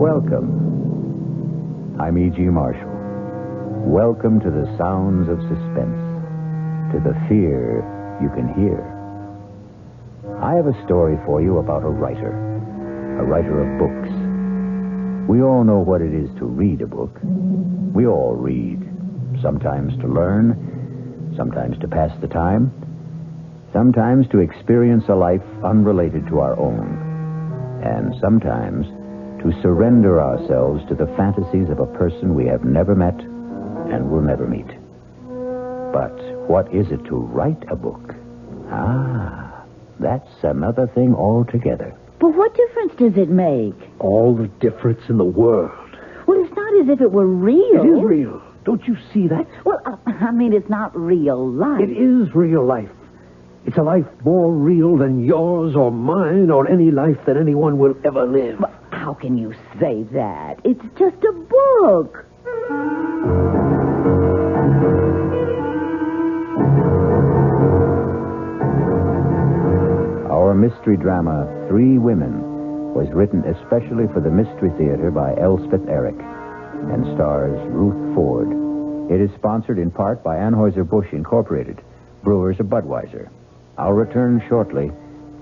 Welcome. I'm E.G. Marshall. Welcome to the sounds of suspense, to the fear you can hear. I have a story for you about a writer of books. We all know what it is to read a book. We all read, sometimes to learn, sometimes to pass the time, sometimes to experience a life unrelated to our own, and sometimes to surrender ourselves to the fantasies of a person we have never met and will never meet. But what is it to write a book? That's another thing altogether. But what difference does it make? All the difference in the world. Well, it's not as if it were real. It is real. Don't you see that? Well, I mean, it's not real life. It is real life. It's a life more real than yours or mine or any life that anyone will ever live. Well, how can you say that? It's just a book. Our mystery drama, 3 Women, was written especially for the Mystery Theater by Elspeth Eric and stars Ruth Ford. It is sponsored in part by Anheuser-Busch Incorporated, brewers of Budweiser. I'll return shortly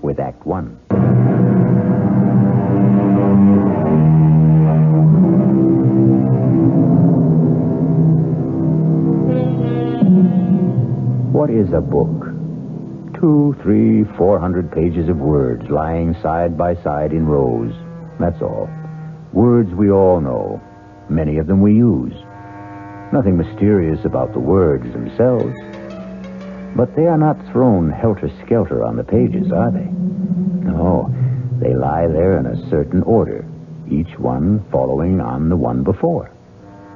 with Act 1. What is a book? 200, 300, 400 pages of words lying side by side in rows. That's all. Words we all know. Many of them we use. Nothing mysterious about the words themselves. But they are not thrown helter-skelter on the pages, are they? No, they lie there in a certain order, each one following on the one before.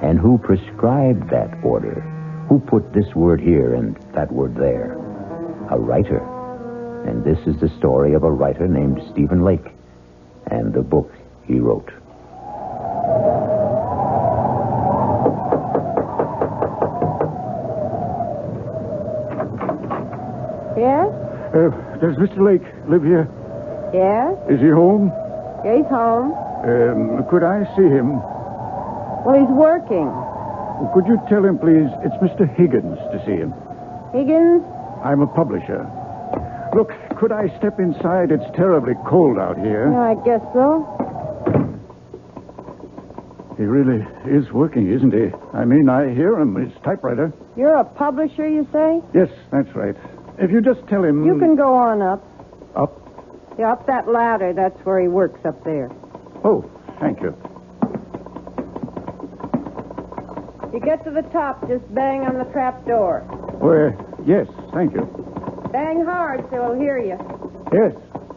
And who prescribed that order? Who put this word here and that word there? A writer. And this is the story of a writer named Stephen Lake and the book he wrote. Yes? Does Mr. Lake live here? Yes? Is he home? Yeah, he's home. Could I see him? Well, he's working. Could you tell him, please, it's Mr. Higgins to see him? Higgins? I'm a publisher. Look, could I step inside? It's terribly cold out here. I guess so. He really is working, isn't he? I mean, I hear him, his typewriter. You're a publisher, you say? Yes, that's right. If you just tell him... You can go on up. Up? Yeah, up that ladder. That's where he works up there. Oh, thank you. You get to the top, just bang on the trap door. Well, yes, thank you. Bang hard so he'll hear you. Yes,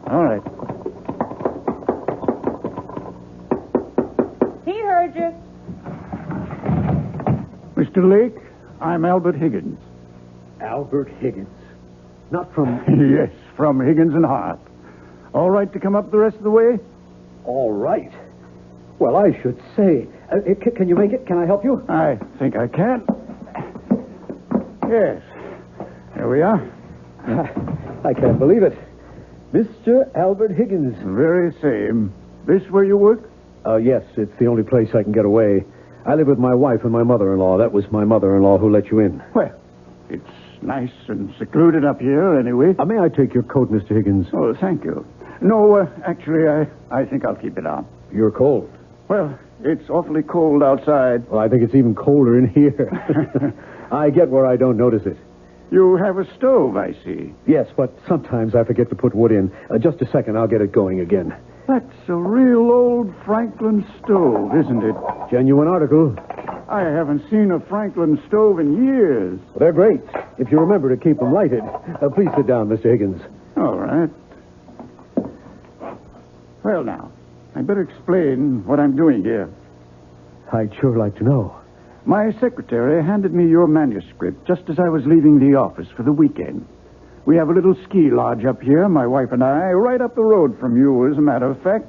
all right. He heard you. Mr. Lake, I'm Albert Higgins. Albert Higgins. Not from... Yes, from Higgins and Hart. All right to come up the rest of the way? All right. Well, I should say. Can you make it? Can I help you? I think I can. Yes. There we are. I can't believe it. Mr. Albert Higgins. Very same. This where you work? Yes, it's the only place I can get away. I live with my wife and my mother-in-law. That was my mother-in-law who let you in. Well, it's nice and secluded up here, anyway. May I take your coat, Mr. Higgins? Oh, thank you. No, actually, I think I'll keep it on. You're cold. Well, it's awfully cold outside. Well, I think it's even colder in here. I get where I don't notice it. You have a stove, I see. Yes, but sometimes I forget to put wood in. Just a second, I'll get it going again. That's a real old Franklin stove, isn't it? Genuine article. I haven't seen a Franklin stove in years. They're great, if you remember to keep them lighted. Please sit down, Mr. Higgins. All right. Well, now, I better explain what I'm doing here. I'd sure like to know. My secretary handed me your manuscript just as I was leaving the office for the weekend. We have a little ski lodge up here, my wife and I, right up the road from you, as a matter of fact.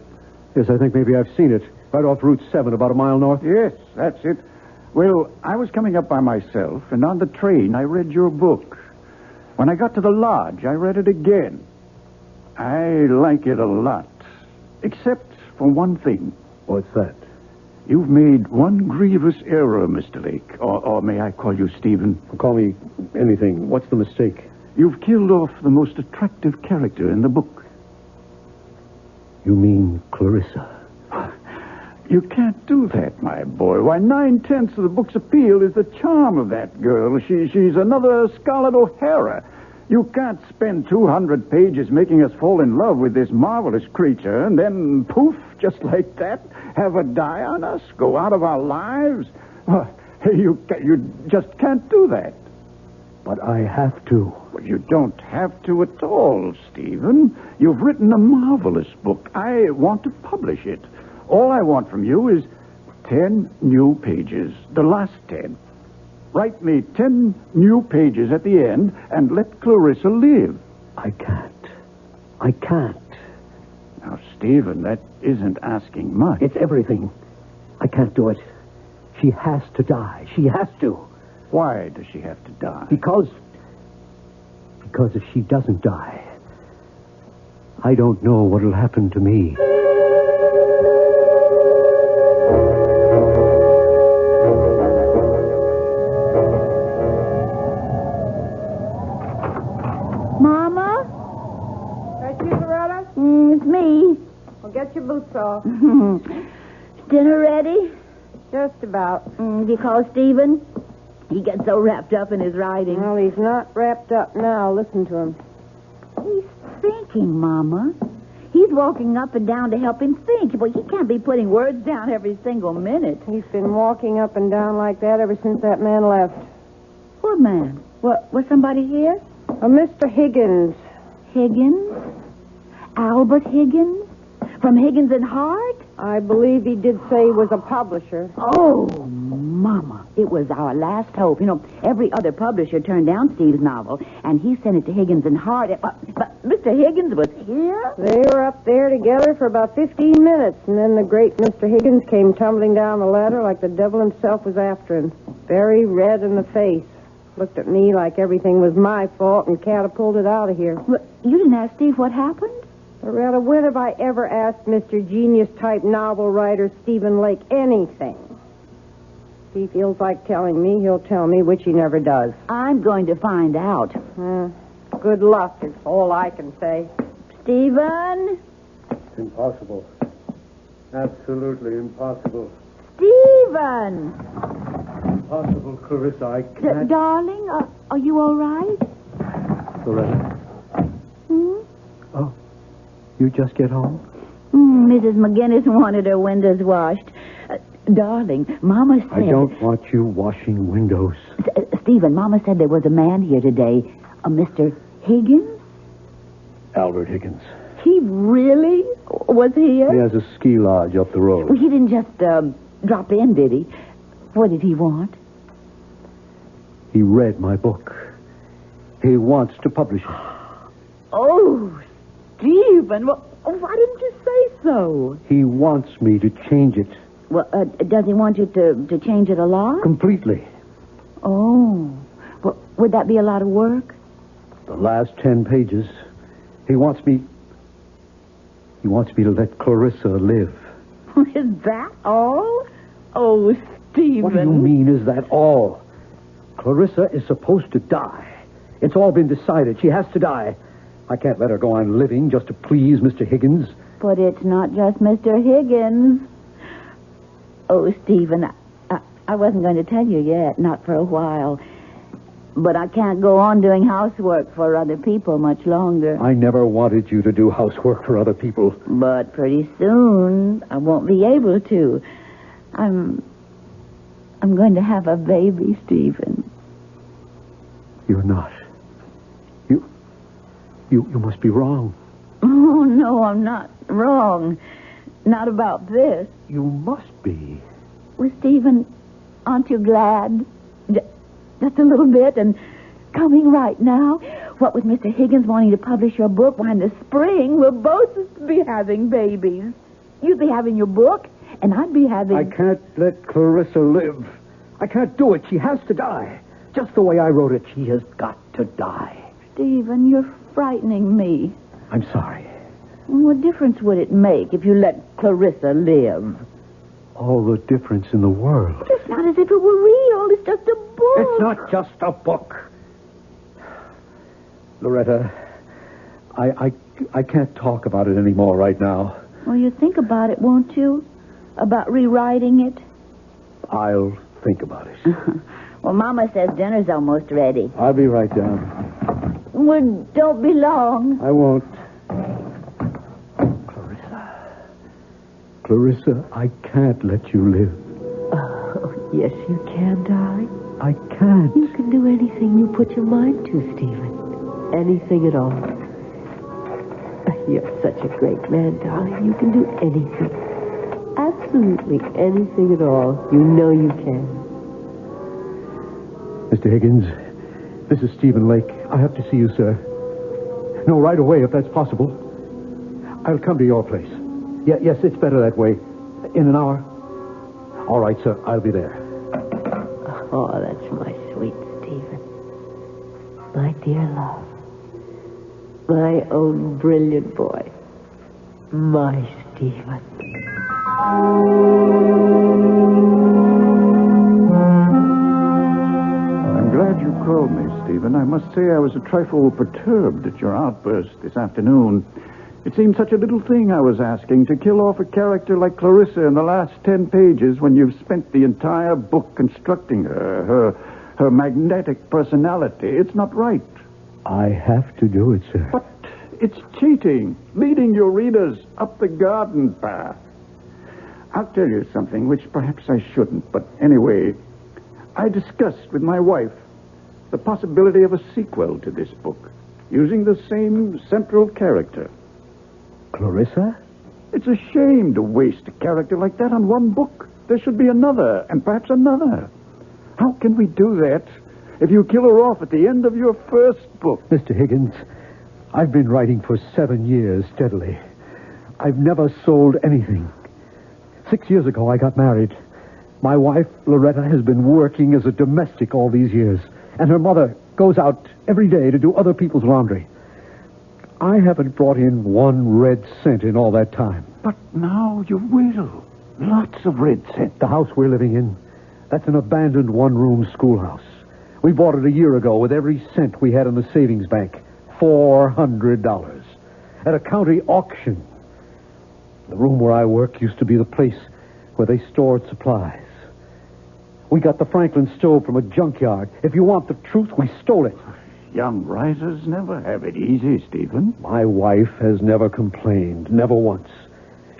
Yes, I think maybe I've seen it. Right off Route 7, about a mile north. Yes, that's it. Well, I was coming up by myself, and on the train I read your book. When I got to the lodge, I read it again. I like it a lot. Except for one thing. What's that? You've made one grievous error, Mr. Lake. Or may I call you Stephen? Call me anything. What's the mistake? You've killed off the most attractive character in the book. You mean Clarissa? You can't do that, my boy. Why, 9/10 of the book's appeal is the charm of that girl. She's another Scarlett O'Hara. You can't spend 200 pages making us fall in love with this marvelous creature and then, poof, just like that, have her die on us, go out of our lives. Well, you just can't do that. But I have to. Well, you don't have to at all, Stephen. You've written a marvelous book. I want to publish it. All I want from you is 10 new pages, the last 10. Write me 10 new pages at the end and let Clarissa live. I can't. Now, Stephen, that isn't asking much. It's everything. I can't do it. She has to die. She has to. Why does she have to die? Because if she doesn't die, I don't know what'll happen to me. Mama? That's you, Loretta? It's me. Well, get your boots off. Dinner ready? Just about. Have you called Stephen? He gets so wrapped up in his writing. Well, he's not wrapped up now. Listen to him. He's thinking, Mama. He's walking up and down to help him think. Well, he can't be putting words down every single minute. He's been walking up and down like that ever since that man left. What man? Was somebody here? Mr. Higgins. Higgins? Albert Higgins? From Higgins and Hart? I believe he did say he was a publisher. Oh, Mama. It was our last hope. You know, every other publisher turned down Steve's novel, and he sent it to Higgins and Hart. But Mr. Higgins was here? They were up there together for about 15 minutes, and then the great Mr. Higgins came tumbling down the ladder like the devil himself was after him. Very red in the face. Looked at me like everything was my fault and catapulted out of here. Well, you didn't ask Steve what happened? Loretta, when have I ever asked Mr. Genius-type novel writer Stephen Lake anything? If he feels like telling me, he'll tell me, which he never does. I'm going to find out. Good luck is all I can say. Stephen? It's impossible. Absolutely impossible. Stephen! Impossible, Clarissa. I can't. Darling, are you all right? Loretta? Oh, you just get home? Mrs. McGinnis wanted her windows washed. Darling, Mama said... I don't want you washing windows. Stephen, Mama said there was a man here today, a Mr. Higgins? Albert Higgins. He really was here? He has a ski lodge up the road. Well, he didn't just drop in, did he? What did he want? He read my book. He wants to publish it. Oh, Stephen, well, why didn't you say so? He wants me to change it. Well, does he want you to change it a lot? Completely. Oh. Well, would that be a lot of work? The last 10 pages. He wants me to let Clarissa live. Is that all? Oh, Stephen. What do you mean, is that all? Clarissa is supposed to die. It's all been decided. She has to die. I can't let her go on living just to please Mr. Higgins. But it's not just Mr. Higgins. Oh, Stephen, I wasn't going to tell you yet, not for a while. But I can't go on doing housework for other people much longer. I never wanted you to do housework for other people. But pretty soon, I won't be able to. I'm going to have a baby, Stephen. You're not. You must be wrong. Oh, no, I'm not wrong. Not about this. You must be. Well, Stephen, aren't you glad? Just a little bit, and coming right now. What with Mr. Higgins wanting to publish your book, why, in the spring, we'll both be having babies. You'd be having your book, and I'd be having... I can't let Clarissa live. I can't do it. She has to die. Just the way I wrote it, she has got to die. Stephen, you're frightening me. I'm sorry. What difference would it make if you let Clarissa live? all the difference in the world. It's not as if it were real. It's just a book. It's not just a book. Loretta, I can't talk about it anymore right now. Well, you think about it, won't you? About rewriting it? I'll think about it. Well, Mama says dinner's almost ready. I'll be right down. Well, don't be long. I won't. Clarissa, I can't let you live. Oh, yes, you can, darling. I can't. You can do anything you put your mind to, Stephen. Anything at all. You're such a great man, darling. You can do anything. Absolutely anything at all. You know you can. Mr. Higgins, this is Stephen Lake. I have to see you, sir. No, right away, if that's possible. I'll come to your place. Yes, it's better that way. In an hour. All right, sir. I'll be there. Oh, that's my sweet Stephen. My dear love. My own brilliant boy. My Stephen. I'm glad you called me, Stephen. I must say I was a trifle perturbed at your outburst this afternoon. It seemed such a little thing I was asking, to kill off a character like Clarissa in the last 10 pages when you've spent the entire book constructing her magnetic personality. It's not right. I have to do it, sir. But it's cheating, leading your readers up the garden path. I'll tell you something which perhaps I shouldn't, but anyway, I discussed with my wife the possibility of a sequel to this book, using the same central character. Clarissa? It's a shame to waste a character like that on one book. There should be another, and perhaps another. How can we do that if you kill her off at the end of your first book? Mr. Higgins, I've been writing for 7 years steadily. I've never sold anything. 6 years ago, I got married. My wife, Loretta, has been working as a domestic all these years, and her mother goes out every day to do other people's laundry. I haven't brought in 1 red cent in all that time. But now you will. Lots of red cent. The house we're living in, that's an abandoned one-room schoolhouse. We bought it a year ago with every cent we had in the savings bank. $400. At a county auction. The room where I work used to be the place where they stored supplies. We got the Franklin stove from a junkyard. If you want the truth, we stole it. Young writers never have it easy, Stephen. My wife has never complained, never once.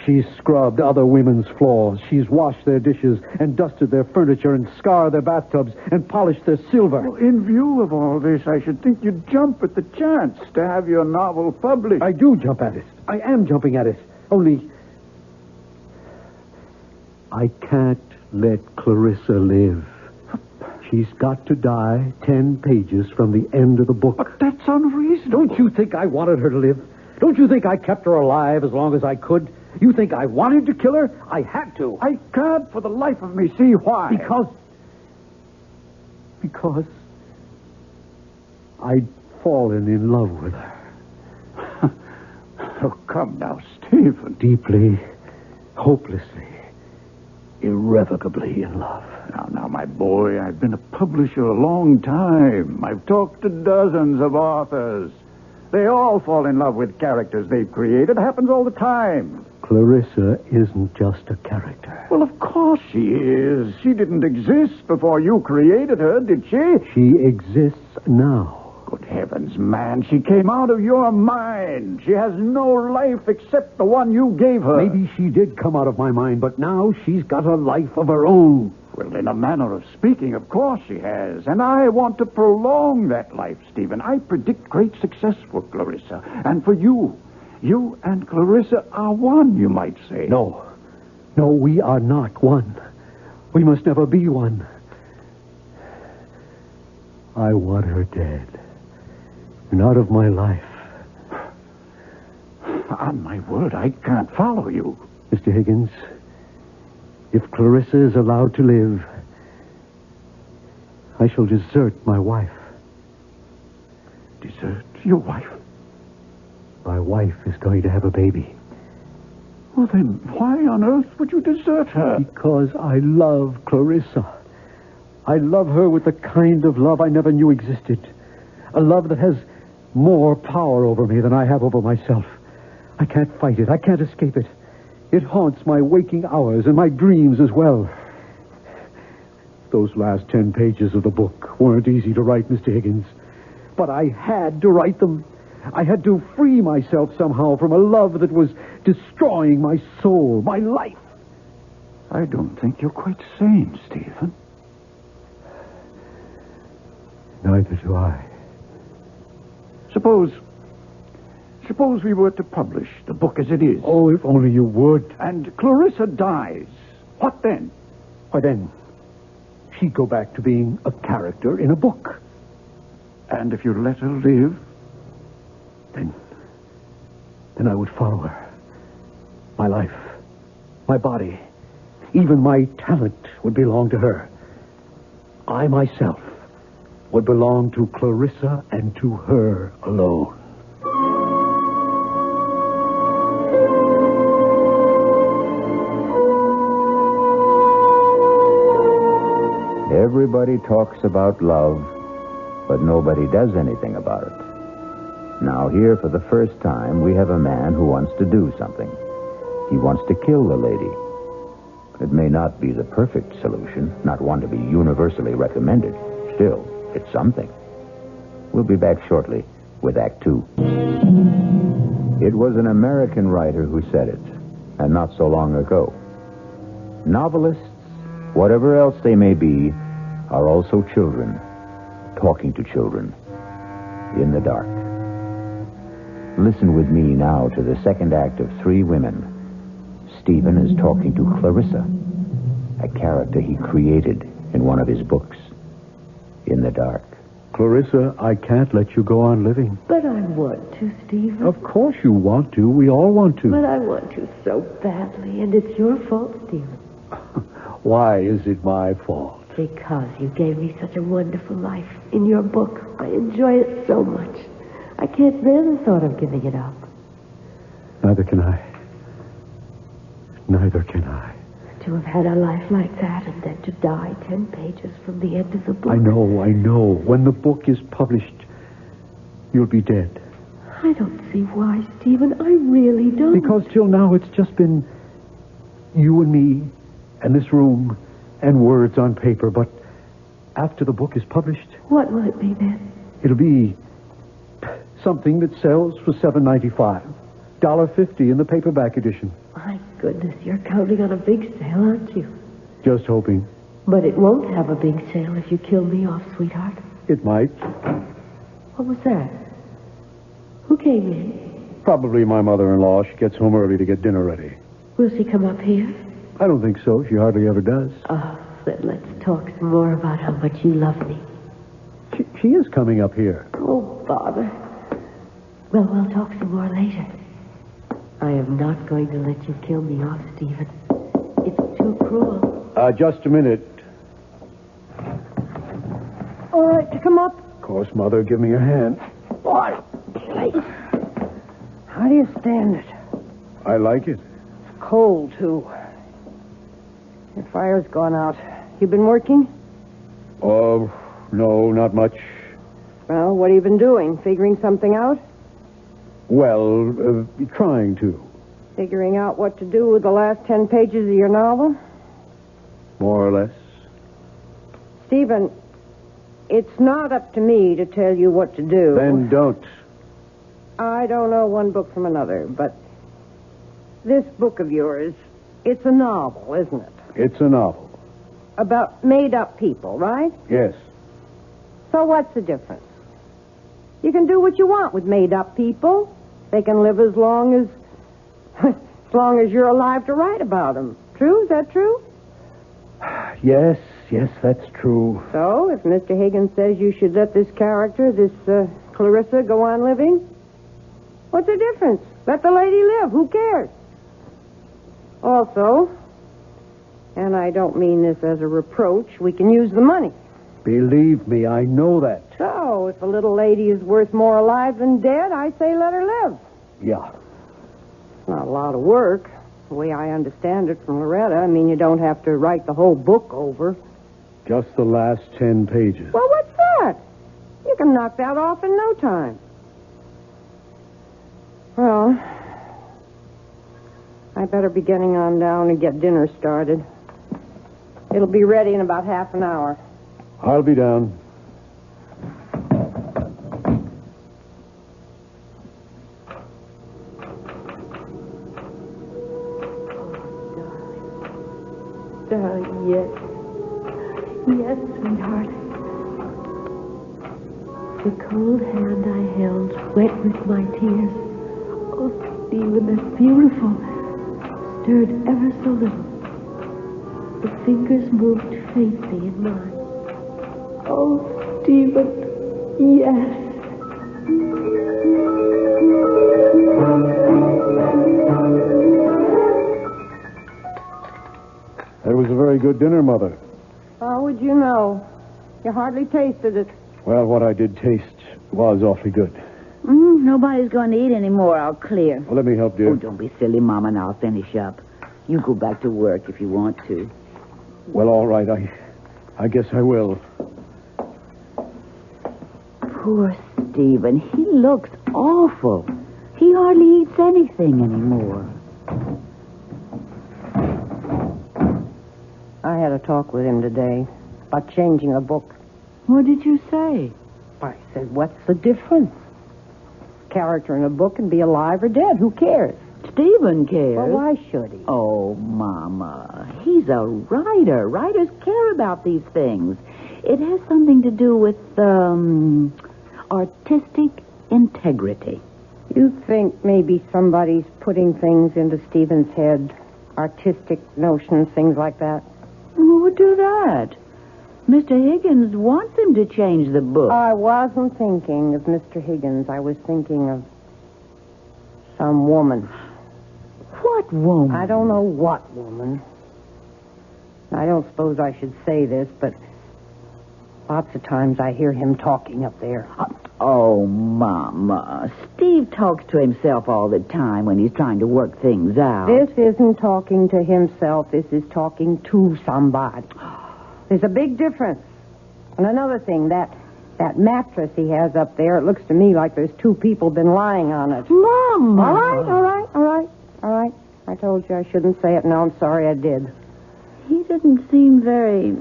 She's scrubbed other women's floors. She's washed their dishes and dusted their furniture and scoured their bathtubs and polished their silver. Well, in view of all this, I should think you'd jump at the chance to have your novel published. I do jump at it. I am jumping at it. Only, I can't let Clarissa live. She's got to die 10 pages from the end of the book. But that's unreasonable. Don't you think I wanted her to live? Don't you think I kept her alive as long as I could? You think I wanted to kill her? I had to. I can't for the life of me see why. Because I'd fallen in love with her. Oh, come now, Stephen. Deeply, hopelessly, irrevocably in love. Now, my boy, I've been a publisher a long time. I've talked to dozens of authors. They all fall in love with characters they've created. It happens all the time. Clarissa isn't just a character. Well, of course she is. She didn't exist before you created her, did she? She exists now. Good heavens, man. She came out of your mind. She has no life except the one you gave her. Maybe she did come out of my mind, but now she's got a life of her own. Well, in a manner of speaking, of course she has. And I want to prolong that life, Stephen. I predict great success for Clarissa. And for you. You and Clarissa are one, you might say. No, we are not one. We must never be one. I want her dead. And out of my life. On my word, I can't follow you. Mr. Higgins, if Clarissa is allowed to live, I shall desert my wife. Desert your wife? My wife is going to have a baby. Well, then, why on earth would you desert her? Because I love Clarissa. I love her with the kind of love I never knew existed. A love that has more power over me than I have over myself. I can't fight it. I can't escape it. It haunts my waking hours and my dreams as well. Those last 10 pages of the book weren't easy to write, Mr. Higgins. But I had to write them. I had to free myself somehow from a love that was destroying my soul, my life. I don't think you're quite sane, Stephen. Neither do I. Suppose we were to publish the book as it is. Oh, if only you would. And Clarissa dies. What then? Why, then, she'd go back to being a character in a book. And if you let her live? Then I would follow her. My life, my body, even my talent would belong to her. I myself would belong to Clarissa and to her alone. Everybody talks about love, but nobody does anything about it. Now, here for the first time, we have a man who wants to do something. He wants to kill the lady. It may not be the perfect solution, not one to be universally recommended. Still, it's something. We'll be back shortly with Act Two. It was an American writer who said it, and not so long ago. Novelists, whatever else they may be, are also children, talking to children in the dark. Listen with me now to the second act of Three Women. Stephen is talking to Clarissa, a character he created in one of his books, In the Dark. Clarissa, I can't let you go on living. But I want to, Stephen. Of course you want to. We all want to. But I want to so badly, and it's your fault, Stephen. Why is it my fault? Because you gave me such a wonderful life in your book. I enjoy it so much. I can't bear the thought of giving it up. Neither can I. Neither can I. To have had a life like that and then to die 10 pages from the end of the book. I know. When the book is published, you'll be dead. I don't see why, Stephen. I really don't. Because till now it's just been you and me and this room and words on paper. But after the book is published... What will it be then? It'll be something that sells for $7.95. $1.50 in the paperback edition. My goodness, you're counting on a big sale, aren't you? Just hoping. But it won't have a big sale if you kill me off, sweetheart. It might. What was that? Who came in? Probably my mother-in-law. She gets home early to get dinner ready. Will she come up here? I don't think so. She hardly ever does. Oh, then let's talk some more about how much you love me. She is coming up here. Oh, bother. Well, we'll talk some more later. I am not going to let you kill me off, Stephen. It's too cruel. Just a minute. All right to come up? Of course, Mother. Give me your hand. What a place. How do you stand it? I like it. It's cold, too. Your fire's gone out. You been working? Oh, no, not much. Well, what have you been doing? Figuring something out? Well, trying to. Figuring out what to do with the last 10 pages of your novel? More or less. Stephen, it's not up to me to tell you what to do. Then don't. I don't know one book from another, but this book of yours, it's a novel, isn't it? It's a novel. About made-up people, right? Yes. So what's the difference? You can do what you want with made-up people. They can live as long as you're alive to write about them. True? Is that true? Yes, that's true. So, if Mr. Higgins says you should let this character, this Clarissa, go on living, what's the difference? Let the lady live. Who cares? Also, and I don't mean this as a reproach, we can use the money. Believe me, I know that. So, if a little lady is worth more alive than dead, I say let her live. Yeah. It's not a lot of work. The way I understand it from Loretta, I mean, you don't have to write the whole book over. Just the last 10 pages. Well, what's that? You can knock that off in no time. Well, I better be getting on down and get dinner started. It'll be ready in about half an hour. I'll be down. Darling, yes. Yes, sweetheart. The cold hand I held, wet with my tears. Oh, Stephen, that's beautiful. Stirred ever so little. The fingers moved faintly in mine. Oh, Stephen, yes. That was a very good dinner, Mother. How would you know? You hardly tasted it. Well, what I did taste was awfully good. Nobody's going to eat anymore. I'll clear. Well, let me help, dear. Oh, don't be silly, Mama, and I'll finish up. You go back to work if you want to. Well, all right. I guess I will. Poor Stephen. He looks awful. He hardly eats anything anymore. I had a talk with him today about changing the book. What did you say? I said, what's the difference? Character in a book can be alive or dead. Who cares? Stephen cares. Well, why should he? Oh, Mama. He's a writer. Writers care about these things. It has something to do with, artistic integrity. You think maybe somebody's putting things into Stephen's head? Artistic notions, things like that? Who would do that? Mr. Higgins wants him to change the book. I wasn't thinking of Mr. Higgins. I was thinking of some woman. What woman? I don't know what woman. I don't suppose I should say this, but lots of times I hear him talking up there. Oh, Mama. Steve talks to himself all the time when he's trying to work things out. This isn't talking to himself. This is talking to somebody. There's a big difference. And another thing, that mattress he has up there, it looks to me like there's two people been lying on it. Mama! All right. I told you I shouldn't say it. Now I'm sorry I did. He didn't seem very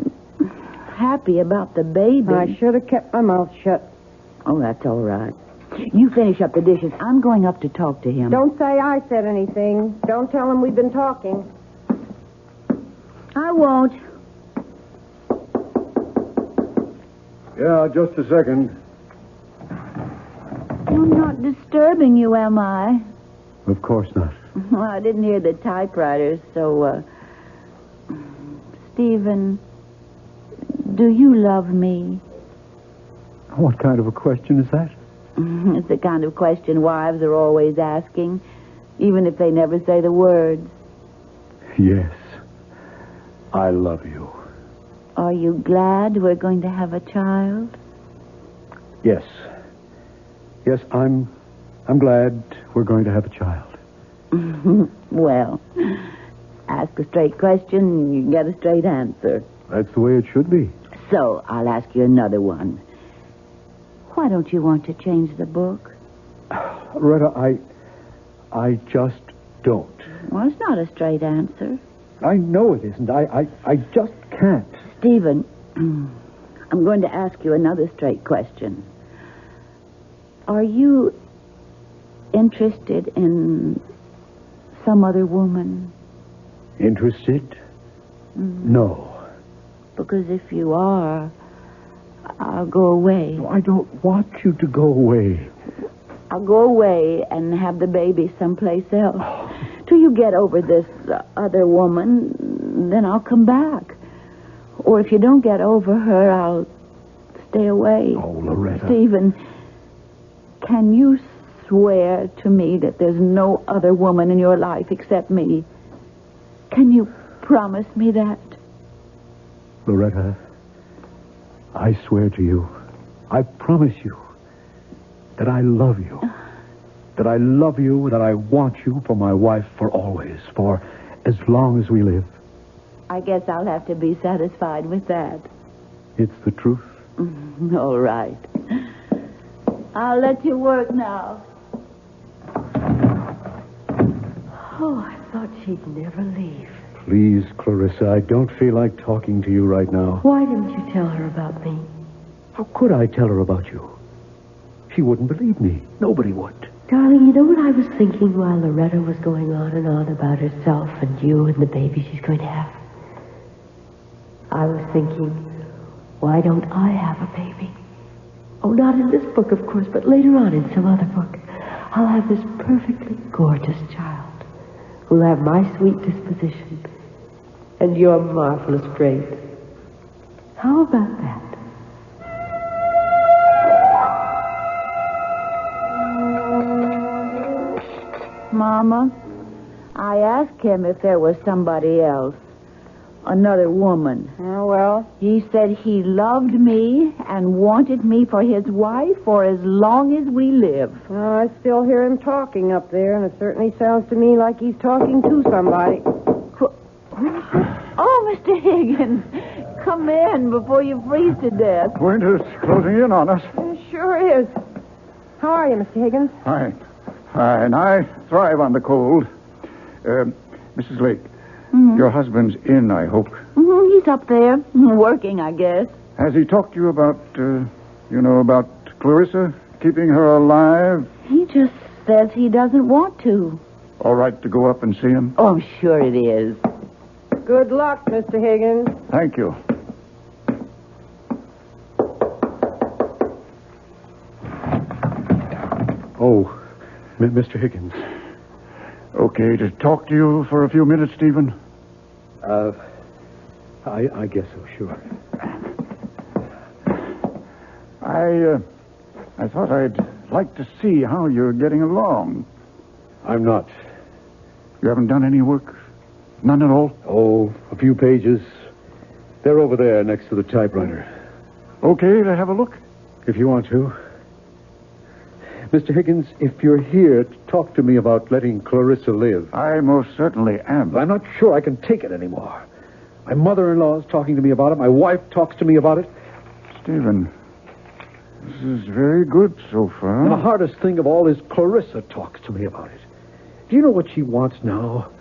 happy about the baby. I should have kept my mouth shut. Oh, that's all right. You finish up the dishes. I'm going up to talk to him. Don't say I said anything. Don't tell him we've been talking. I won't. Yeah, just a second. I'm not disturbing you, am I? Of course not. Well, I didn't hear the typewriter, so, Stephen, do you love me? What kind of a question is that? It's the kind of question wives are always asking, even if they never say the words. Yes. I love you. Are you glad we're going to have a child? Yes. Yes, I'm glad we're going to have a child. Well, ask a straight question and you get a straight answer. That's the way it should be. So, I'll ask you another one. Why don't you want to change the book? Retta, I just don't. Well, it's not a straight answer. I know it isn't. I just can't. Stephen, I'm going to ask you another straight question. Are you interested in some other woman? Interested? No. Because if you are, I'll go away. No, I don't want you to go away. I'll go away and have the baby someplace else. Till you get over this other woman, then I'll come back. Or if you don't get over her, I'll stay away. Oh, Loretta. Stephen, can you swear to me that there's no other woman in your life except me? Can you promise me that? Loretta, I swear to you, I promise you that I love you. that I love you, that I want you for my wife for always, for as long as we live. I guess I'll have to be satisfied with that. It's the truth. All right. I'll let you work now. Oh, I thought she'd never leave. Please, Clarissa, I don't feel like talking to you right now. Why didn't you tell her about me? How could I tell her about you? She wouldn't believe me. Nobody would. Darling, you know what I was thinking while Loretta was going on and on about herself and you and the baby she's going to have? I was thinking, why don't I have a baby? Oh, not in this book, of course, but later on in some other book. I'll have this perfectly gorgeous child who'll have my sweet disposition and your marvelous grace. How about that? Mama, I asked him if there was somebody else. Another woman. Oh, well. He said he loved me and wanted me for his wife for as long as we live. Well, I still hear him talking up there, and it certainly sounds to me like he's talking to somebody. Oh, Mr. Higgins, come in before you freeze to death. Winter's closing in on us. It sure is. How are you, Mr. Higgins? Fine. I thrive on the cold. Mrs. Lake, your husband's in, I hope. He's up there, working, I guess. Has he talked to you about, about Clarissa, keeping her alive? He just says he doesn't want to. All right to go up and see him? Oh, I'm sure it is. Good luck, Mr. Higgins. Thank you. Oh, Mr. Higgins. Okay to talk to you for a few minutes, Stephen? I guess so, sure. I thought I'd like to see how you're getting along. I'm not. You haven't done any work? None at all? Oh, a few pages. They're over there next to the typewriter. Okay to have a look? If you want to. Mr. Higgins, if you're here to talk to me about letting Clarissa live... I most certainly am. I'm not sure I can take it anymore. My mother-in-law is talking to me about it. My wife talks to me about it. Stephen, this is very good so far. And the hardest thing of all is Clarissa talks to me about it. Do you know what she wants now?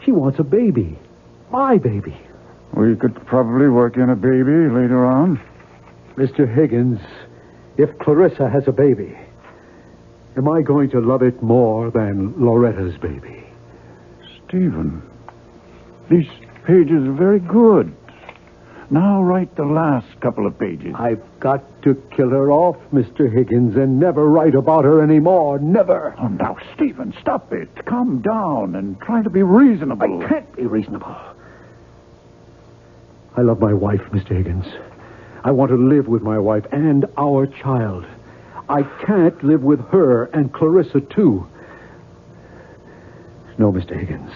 She wants a baby. My baby. We could probably work in a baby later on. Mr. Higgins, if Clarissa has a baby, am I going to love it more than Loretta's baby? Stephen, these pages are very good. Now write the last couple of pages. I've got to kill her off, Mr. Higgins, and never write about her anymore. Never. Oh, now, Stephen, stop it. Calm down and try to be reasonable. I can't be reasonable. I love my wife, Mr. Higgins. I want to live with my wife and our child. I can't live with her and Clarissa, too. No, Mr. Higgins.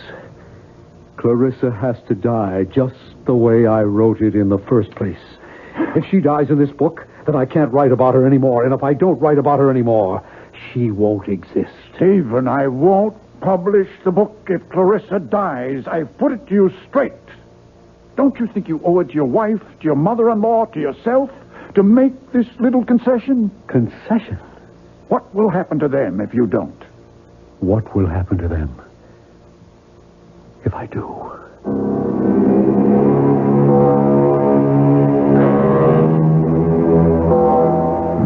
Clarissa has to die just the way I wrote it in the first place. If she dies in this book, then I can't write about her anymore. And if I don't write about her anymore, she won't exist. Stephen, I won't publish the book if Clarissa dies. I've put it to you straight. Don't you think you owe it to your wife, to your mother-in-law, to yourself, to make this little concession? Concession? What will happen to them if you don't? What will happen to them if I do?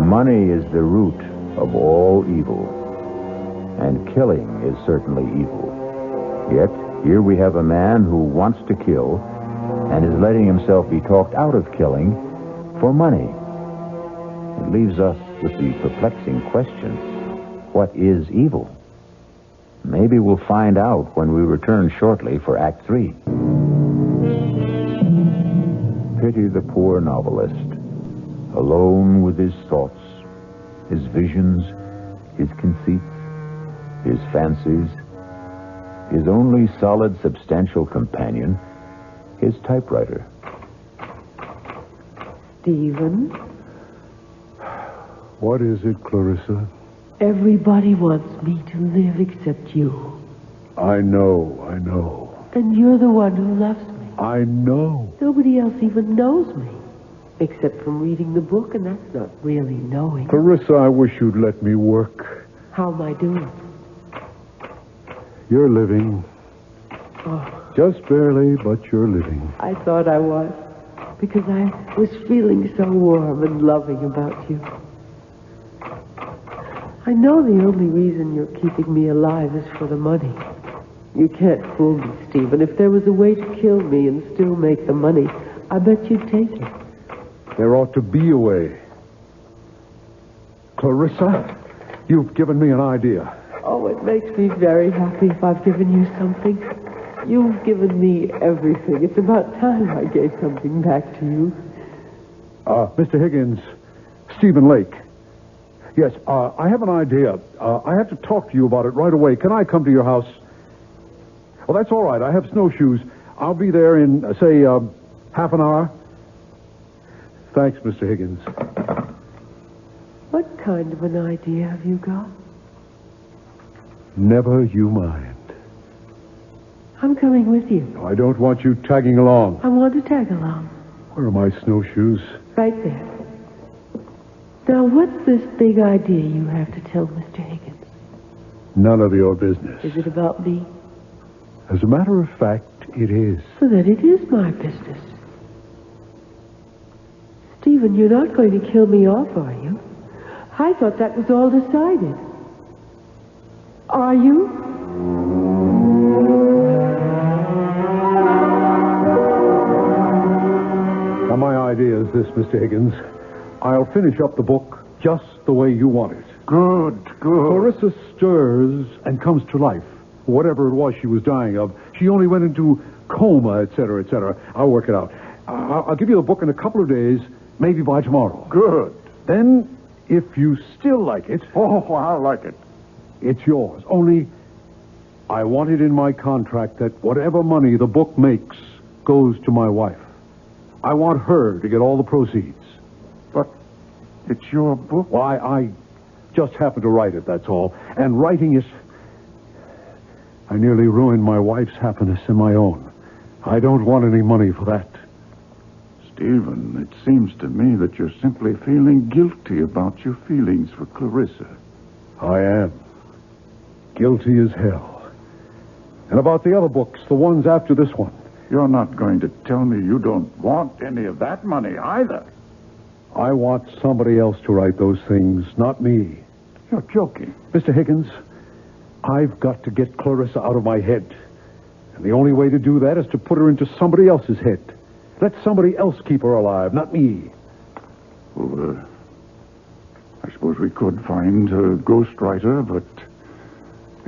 Money is the root of all evil, and killing is certainly evil. Yet, here we have a man who wants to kill and is letting himself be talked out of killing for money. It leaves us with the perplexing question, what is evil? Maybe we'll find out when we return shortly for Act 3. Pity the poor novelist, alone with his thoughts, his visions, his conceits, his fancies, his only solid, substantial companion, his typewriter. Stephen? What is it, Clarissa? Everybody wants me to live except you. I know. And you're the one who loves me. I know. Nobody else even knows me. Except from reading the book, and that's not really knowing. Clarissa, I wish you'd let me work. How am I doing? You're living. Oh, Just barely, but you're living. I thought I was. Because I was feeling so warm and loving about you. I know the only reason you're keeping me alive is for the money. You can't fool me, Stephen. If there was a way to kill me and still make the money, I bet you'd take it. There ought to be a way. Clarissa, you've given me an idea. Oh, it makes me very happy if I've given you something. You've given me everything. It's about time I gave something back to you. Mr. Higgins, Stephen Lake. Yes, I have an idea. I have to talk to you about it right away. Can I come to your house? Well, that's all right. I have snowshoes. I'll be there in, say, half an hour. Thanks, Mr. Higgins. What kind of an idea have you got? Never you mind. I'm coming with you. I don't want you tagging along. I want to tag along. Where are my snowshoes? Right there. Now, what's this big idea you have to tell Mr. Higgins? None of your business. Is it about me? As a matter of fact, it is. So then it is my business. Stephen, you're not going to kill me off, are you? I thought that was all decided. Are you? Now, my idea is this, Mr. Higgins. I'll finish up the book just the way you want it. Good. Clarissa stirs and comes to life. Whatever it was she was dying of, she only went into coma, etc., etc. I'll work it out. I'll give you the book in a couple of days, maybe by tomorrow. Good. Then, if you still like it... Oh, I like it. It's yours. Only, I want it in my contract that whatever money the book makes goes to my wife. I want her to get all the proceeds. But it's your book. Why, I just happened to write it, that's all. And writing is... I nearly ruined my wife's happiness and my own. I don't want any money for that. Stephen, it seems to me that you're simply feeling guilty about your feelings for Clarissa. I am. Guilty as hell. And about the other books, the ones after this one. You're not going to tell me you don't want any of that money either. I want somebody else to write those things, not me. You're joking. Mr. Higgins, I've got to get Clarissa out of my head. And the only way to do that is to put her into somebody else's head. Let somebody else keep her alive, not me. Well, I suppose we could find a ghostwriter, but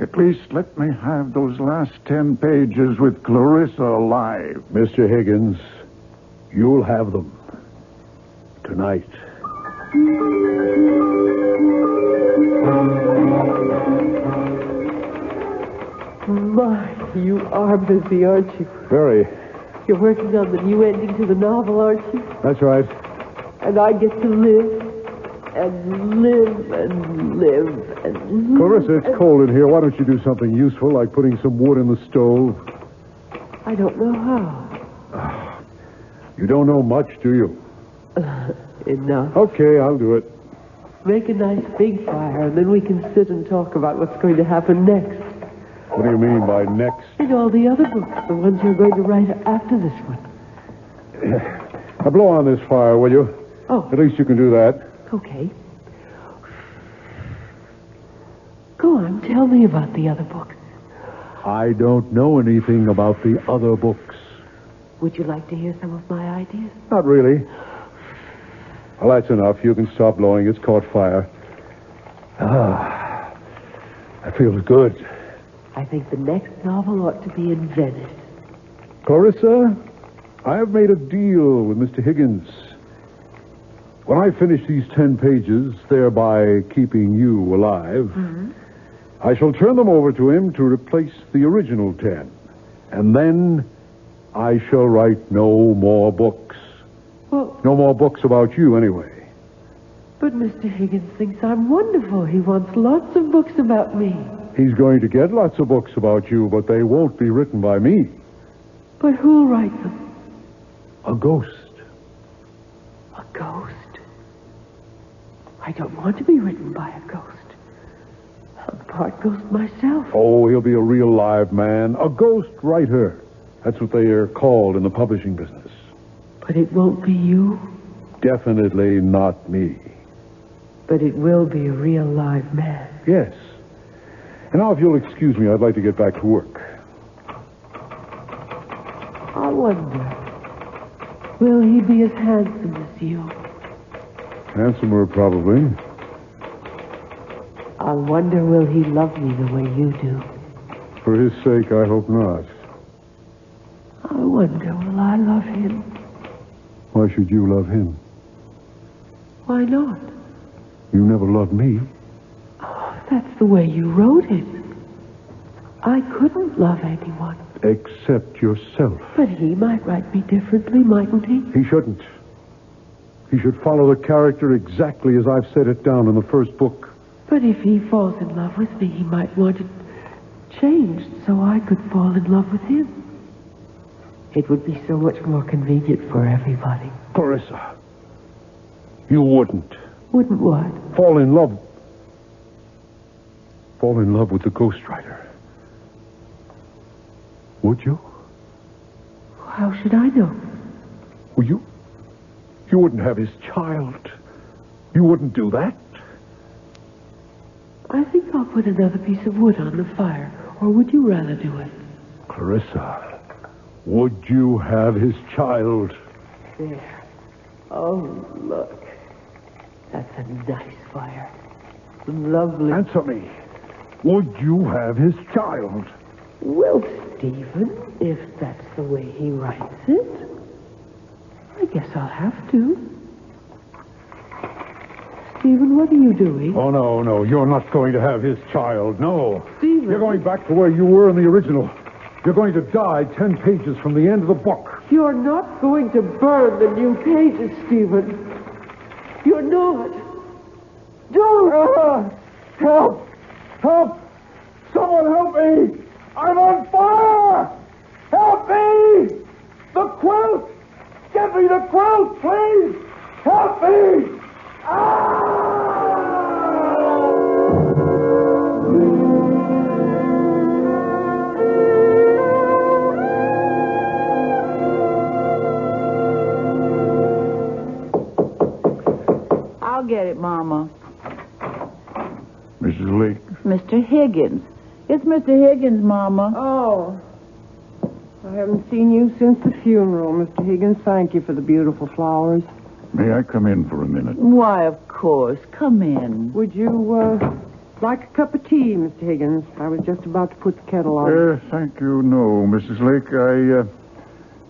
at least let me have those last 10 pages with Clarissa alive. Mr. Higgins, you'll have them. Tonight. My, you are busy, aren't you? Very. You're working on the new ending to the novel, aren't you? That's right. And I get to live and live and live and live. Clarissa, it's cold in here. Why don't you do something useful, like putting some wood in the stove? I don't know how. You don't know much, do you? Enough. Okay, I'll do it. Make a nice big fire, and then we can sit and talk about what's going to happen next. What do you mean by next? And all the other books, the ones you're going to write after this one. Now blow on this fire, will you? Oh. At least you can do that. Okay. Go on, tell me about the other books. I don't know anything about the other books. Would you like to hear some of my ideas? Not really. Well, that's enough. You can stop blowing. It's caught fire. That feels good. I think the next novel ought to be in Venice. Clarissa, I have made a deal with Mr. Higgins. When I finish these 10 pages, thereby keeping you alive, I shall turn them over to him to replace the original 10. And then I shall write no more books. Well, No more books about you, anyway. But Mr. Higgins thinks I'm wonderful. He wants lots of books about me. He's going to get lots of books about you, but they won't be written by me. But who'll write them? A ghost. A ghost? I don't want to be written by a ghost. I'm part ghost myself. Oh, he'll be a real live man. A ghost writer. That's what they are called in the publishing business. But it won't be you. Definitely not me. But it will be a real live man. Yes. And now, if you'll excuse me, I'd like to get back to work. I wonder, will he be as handsome as you? Handsomer, probably. I wonder, will he love me the way you do? For his sake, I hope not. I wonder, will I love him? Why should you love him? Why not? You never loved me. Oh, that's the way you wrote it. I couldn't love anyone. Except yourself. But he might write me differently, mightn't he? He shouldn't. He should follow the character exactly as I've set it down in the first book. But if he falls in love with me, he might want it changed so I could fall in love with him. It would be so much more convenient for everybody. Clarissa, you wouldn't. Wouldn't what? Fall in love with the ghostwriter. Would you? How should I know? Well, you wouldn't have his child. You wouldn't do that. I think I'll put another piece of wood on the fire. Or would you rather do it? Clarissa, would you have his child? There. Oh, look. That's a nice fire. Lovely. Answer me. Would you have his child? Well, Stephen, if that's the way he writes it, I guess I'll have to. Stephen, what are you doing? Oh, no. You're not going to have his child. No. Stephen. You're going back to where you were in the original. You're going to die 10 pages from the end of the book. You're not going to burn the new pages, Stephen. You're not. Don't. Help! Help! Someone help me! I'm on fire! Help me! The quilt! Get me the quilt, please! Help me! I'll get it, Mama. Mrs. Lake. Mr. Higgins. It's Mr. Higgins, Mama. Oh. I haven't seen you since the funeral, Mr. Higgins. Thank you for the beautiful flowers. May I come in for a minute? Why, of course. Come in. Would you, like a cup of tea, Mr. Higgins? I was just about to put the kettle on. Thank you, no, Mrs. Lake.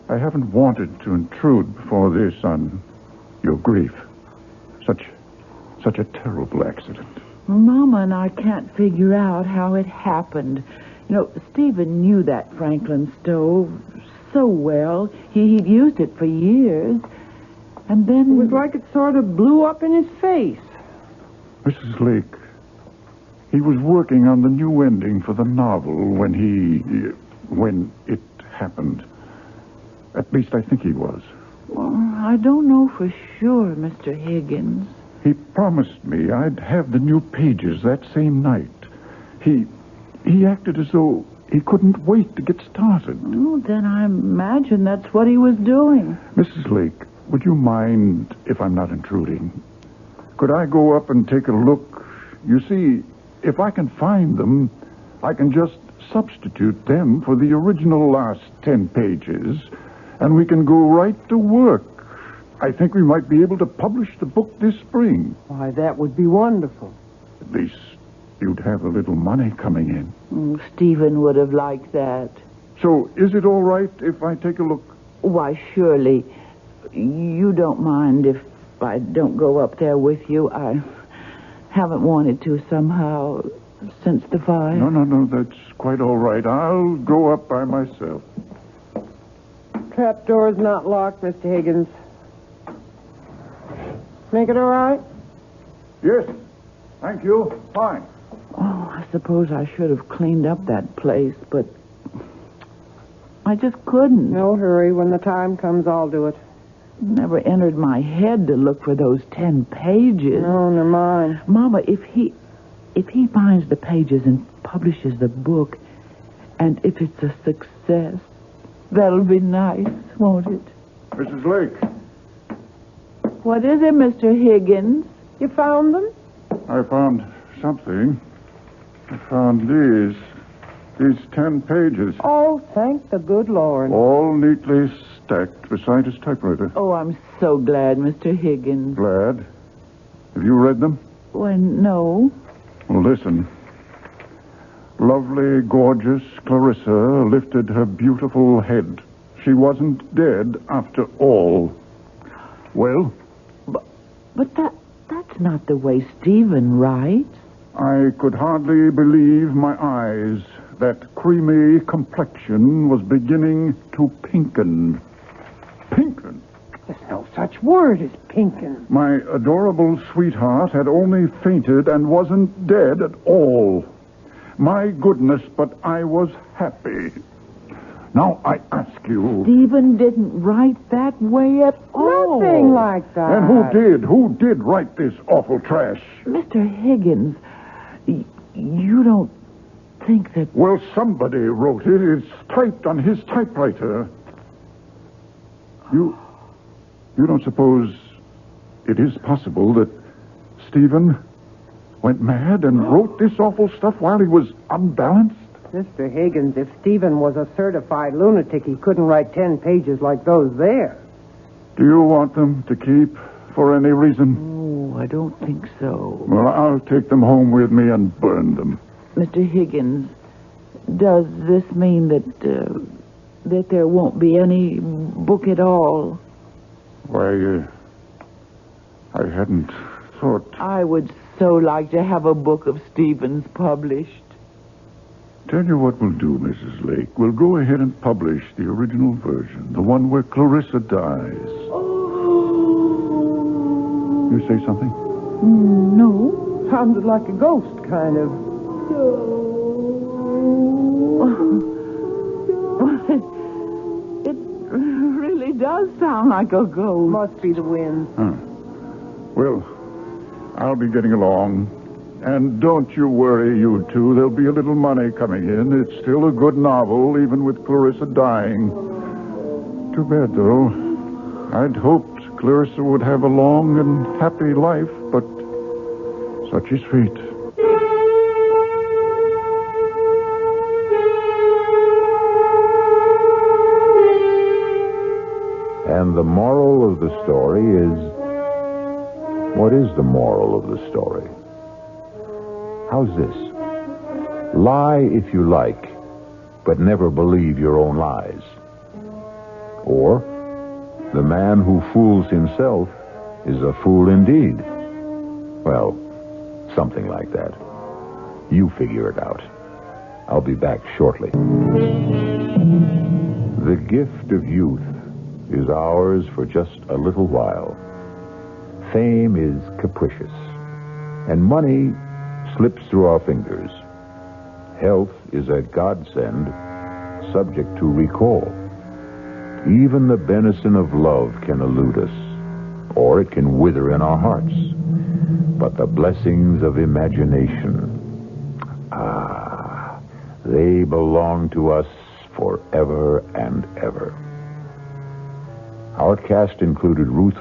I haven't wanted to intrude before this on your grief. Such a terrible accident. Mama and I can't figure out how it happened. You know, Stephen knew that Franklin stove so well. He'd used it for years. And then... It was like it sort of blew up in his face. Mrs. Lake, he was working on the new ending for the novel when it happened. At least I think he was. Well, I don't know for sure, Mr. Higgins. He promised me I'd have the new pages that same night. He acted as though he couldn't wait to get started. Oh, then I imagine that's what he was doing. Mrs. Lake, would you mind if I'm not intruding? Could I go up and take a look? You see, if I can find them, I can just substitute them for the original last 10 pages, and we can go right to work. I think we might be able to publish the book this spring. Why, that would be wonderful. At least you'd have a little money coming in. Stephen would have liked that. So, is it all right if I take a look? Why, surely. You don't mind if I don't go up there with you. I haven't wanted to somehow since the fire. No, that's quite all right. I'll go up by myself. Trapdoor's not locked, Mr. Higgins. Make it all right? Yes. Thank you. Fine. Oh, I suppose I should have cleaned up that place, but I just couldn't. No hurry. When the time comes, I'll do it. It never entered my head to look for those 10 pages. No, they're mine. Mama, if he finds the pages and publishes the book, and if it's a success, that'll be nice, won't it? Mrs. Lake, What is it, Mr. Higgins? You found them? I found something. I found these 10 pages, Oh, thank the good Lord. all neatly stacked beside his typewriter. Oh, I'm so glad, Mr. Higgins. Glad. Have you read them? Well, no. Well, listen. Lovely, gorgeous Clarissa lifted her beautiful head. She wasn't dead after all. Well, But that's not the way Stephen writes. I could hardly believe my eyes. That creamy complexion was beginning to pinken. Pinken? There's no such word as pinkin. My adorable sweetheart had only fainted and wasn't dead at all. My goodness, but I was happy. Now I ask you... Stephen didn't write that way at all. Nothing like that. And who did? Who did write this awful trash? Mr. Higgins, you don't think that... Well, somebody wrote it. It's typed on his typewriter. You don't suppose it is possible that Stephen went mad and wrote this awful stuff while he was unbalanced? Mr. Higgins, if Stephen was a certified lunatic, he couldn't write 10 pages like those there. Do you want them to keep for any reason? Oh, I don't think so. Well, I'll take them home with me and burn them. Mr. Higgins, does this mean that there won't be any book at all? Why, I hadn't thought... I would so like to have a book of Stephen's published. Tell you what we'll do, Mrs. Lake. We'll go ahead and publish the original version, the one where Clarissa dies. You say something? No. Sounded like a ghost, kind of. It really does sound like a ghost. Must be the wind. Huh. Well, I'll be getting along. And don't you worry, you two. There'll be a little money coming in. It's still a good novel, even with Clarissa dying. Too bad, though. I'd hoped Clarissa would have a long and happy life, but such is fate. And the moral of the story is... What is the moral of the story? How's this? Lie if you like, but never believe your own lies. Or, the man who fools himself is a fool indeed. Well, something like that. You figure it out. I'll be back shortly. The gift of youth is ours for just a little while. Fame is capricious, and money slips through our fingers. Health is a godsend, subject to recall. Even the benison of love can elude us, or it can wither in our hearts. But the blessings of imagination, they belong to us forever and ever. Our cast included Ruth